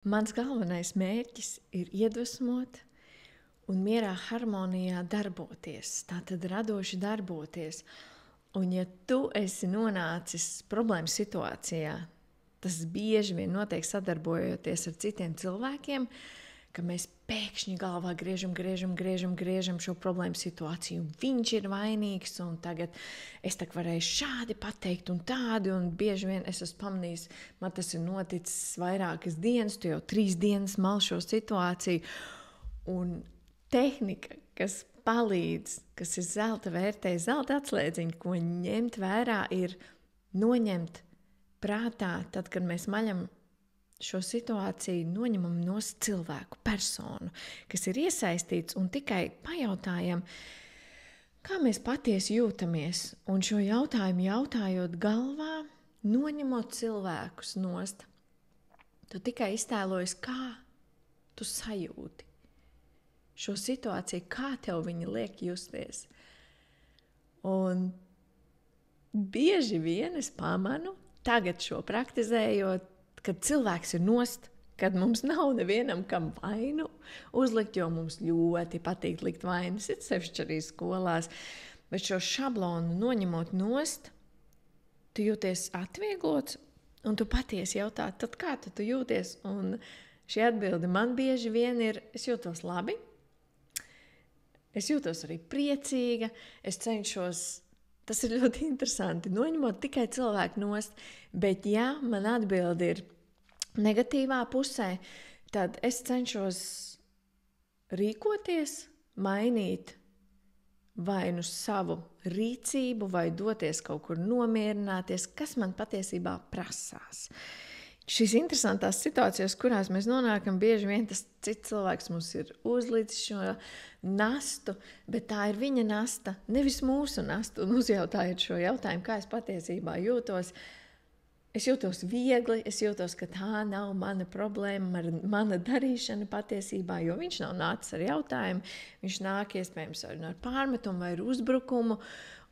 Mans galvenais mērķis ir iedvesmot un mierā harmonijā darboties, tātad radoši darboties. Un ja tu esi nonācis problēmas situācijā, tas bieži vien notiek sadarbojoties ar citiem cilvēkiem, ka mēs pēkšņi galvā griežam šo problēmu situāciju. Viņš ir vainīgs, un tagad es tak varēju šādi pateikt un tādi, un bieži vien es esmu pamanījis, man tas ir noticis vairākas dienas, tu jau 3 dienas mal šo situāciju, un tehnika, kas palīdz, kas ir zelta vērtē, zelta atslēdziņa, ko ņemt vērā, ir noņemt prātā, tad, kad mēs maļam šo situāciju, noņemam no cilvēku, personu, kas ir iesaistīts, un tikai pajautājam, kā mēs patiesi jūtamies. Un šo jautājumu jautājot galvā, noņemot cilvēkus nost, tu tikai iztēlojies, kā tu sajūti šo situāciju, kā tev viņa liek justies. Un bieži vien es pamanu, tagad šo praktizējot, kad cilvēks ir nost, kad mums nav nevienam kam vainu uzlikt, jo mums ļoti patīk likt vainas, it sevišķi arī skolās, bet šo šablonu noņemot nost, tu jūties atvieglots, un tu patiesi jautā, tad kā tu jūties? Un šī atbilde man bieži vien ir, es jūtos labi, es jūtos arī priecīga, es cenšos. Tas ir ļoti interesanti, noņemot tikai cilvēku nost, bet ja man atbildi ir negatīvā pusē, tad es cenšos rīkoties, mainīt vai nu savu rīcību, vai doties kaut kur nomierināties, kas man patiesībā prasās. Šīs interesantās situācijas, kurās mēs nonākam, bieži vien tas cits cilvēks mums ir uzlicis šo nastu, bet tā ir viņa nasta, nevis mūsu nasta. Un uzjautājiet šo jautājumu, kā es patiesībā jūtos. Es jūtos viegli, es jūtos, ka tā nav mana problēma, mana darīšana patiesībā, jo viņš nav nācis ar jautājumu, viņš nāk iespējams ar pārmetumu vai ar uzbrukumu,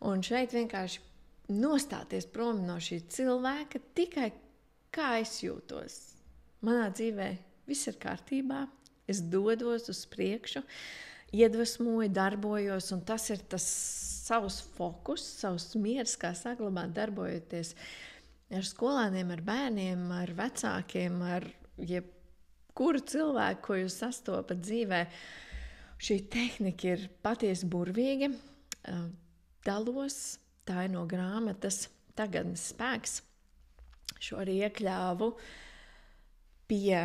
un šeit vienkārši nostāties prom no šī cilvēka tikai kā es jūtos. Manā dzīvē viss ir kārtībā, es dodos uz priekšu, iedvesmoju, darbojos, un tas ir tas savs fokus, savs miers, kā saglabāt, darbojoties ar skolēniem, ar bērniem, ar vecākiem, ar jebkuru cilvēku, ko jūs sastopat dzīvē. Šī tehnika ir patiesi burvīga. Dalos, tā ir no grāmatas Tagadnes spēks. Šo arī iekļāvu pie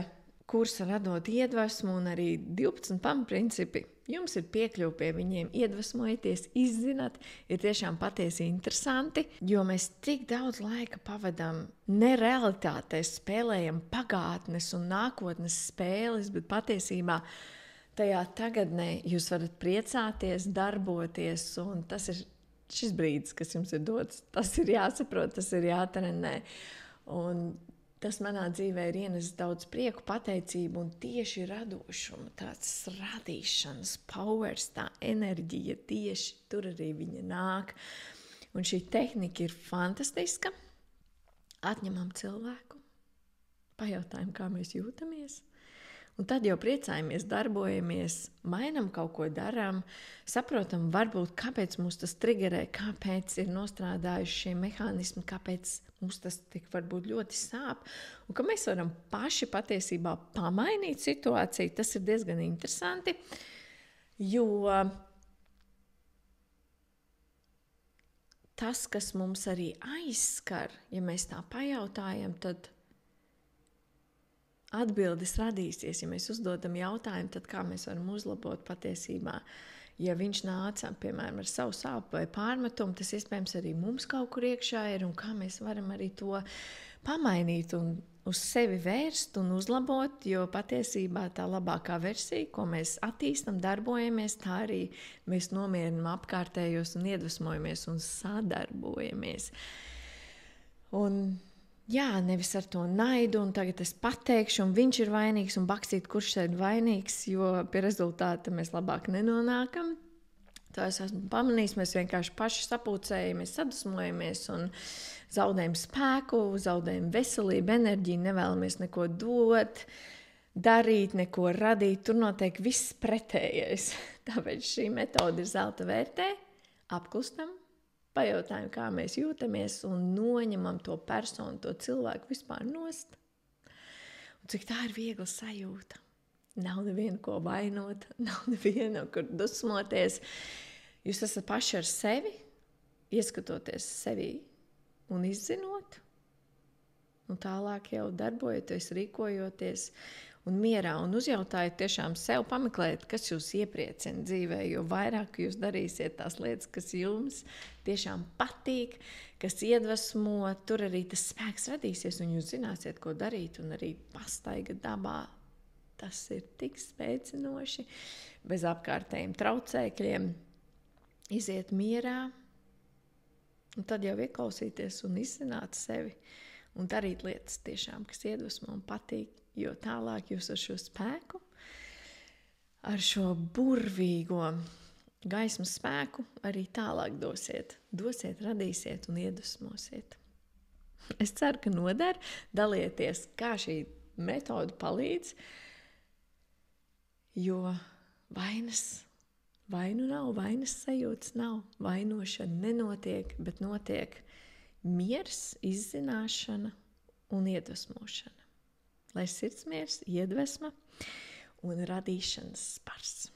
kursa radot iedvesmu, un arī 12 pamatprincipi. Jums ir piekļuve pie viņiem, iedvesmojieties, izzināt, ir tiešām patiesi interesanti, jo mēs tik daudz laika pavadām nerealitātē, spēlējam pagātnes un nākotnes spēles, bet patiesībā tajā tagadnē jūs varat priecāties, darboties, un tas ir šis brīdis, kas jums ir dots. Tas ir jāsaprot, tas ir jātrenē. Un tas manā dzīvē ir ienesis daudz prieku, pateicību un tieši radošumu, tāds radīšanas powers, tā enerģija, tieši tur arī viņa nāk. Un šī tehnika ir fantastiska. Atņemam cilvēku, pajautājam, kā mēs jūtamies. Un tad jau priecājamies, darbojamies, mainam kaut ko, darām, saprotam, varbūt kāpēc mūs tas triggerē, kāpēc ir nostrādājuši šie mehānismi, kāpēc mums tas tik varbūt ļoti sāp. Un ka mēs varam paši patiesībā pamainīt situāciju, tas ir diezgan interesanti, jo tas, kas mums arī aizskar, ja mēs tā pajautājam, tad atbildes radīsies, ja mēs uzdodam jautājumu, tad kā mēs varam uzlabot patiesībā. Ja viņš nāca, piemēram, ar savu sāpu vai pārmetumu, tas iespējams arī mums kaut kur iekšā ir, un kā mēs varam arī to pamainīt un uz sevi vērst un uzlabot, jo patiesībā tā labākā versija, ko mēs attīstam, darbojamies, tā arī mēs nomierinam apkārtējos un iedvesmojamies un sadarbojamies. Un jā, nevis ar to naidu, un tagad es pateikšu, un viņš ir vainīgs, un bakstīt, kurš šeit vainīgs, jo pie rezultāta mēs labāk nenonākam. To es esmu pamanījis, mēs vienkārši paši sapulcējamies, sadusmojamies un zaudējam spēku, zaudējam veselību, enerģiju, nevēlamies neko dot. darīt, neko radīt. Tur notiek viss pretējais. Tāpēc šī metode ir zelta vērtē. Apklustam, pajautājam, kā mēs jūtamies un noņemam to personu, to cilvēku vispār nost. Un cik tā ir viegla sajūta. Nav nevienu, ko vainot, nav nevienu, kur dusmoties. Jūs esat paši ar sevi, ieskatoties sevi un izzinot. Un tālāk jau darbojoties, rīkojoties un mierā. Un uzjautājiet tiešām sev, pameklēt, kas jūs iepriecina dzīvē. Jo vairāk jūs darīsiet tās lietas, kas jums tiešām patīk, kas iedvesmo, tur arī tas spēks radīsies. Un jūs zināsiet, ko darīt. Un arī pastaiga dabā tas ir tik spēcinoši. Bez apkārtējiem traucēkļiem. Iziet mierā. Un tad jau ieklausīties un izzināt sevi. Un darīt lietas tiešām, kas iedvesmo un patīk, jo tālāk jūs ar šo spēku, ar šo burvīgo gaismas spēku arī tālāk dosiet, radīsiet un iedvesmosiet. Es ceru, ka noder, dalieties, kā šī metode palīdz, jo vainu nav, vainas sajūtas nav, vainošana nenotiek, bet notiek miers, izzināšana un iedvesmošana. Lai sirdsmiers, iedvesma un radīšanas spars.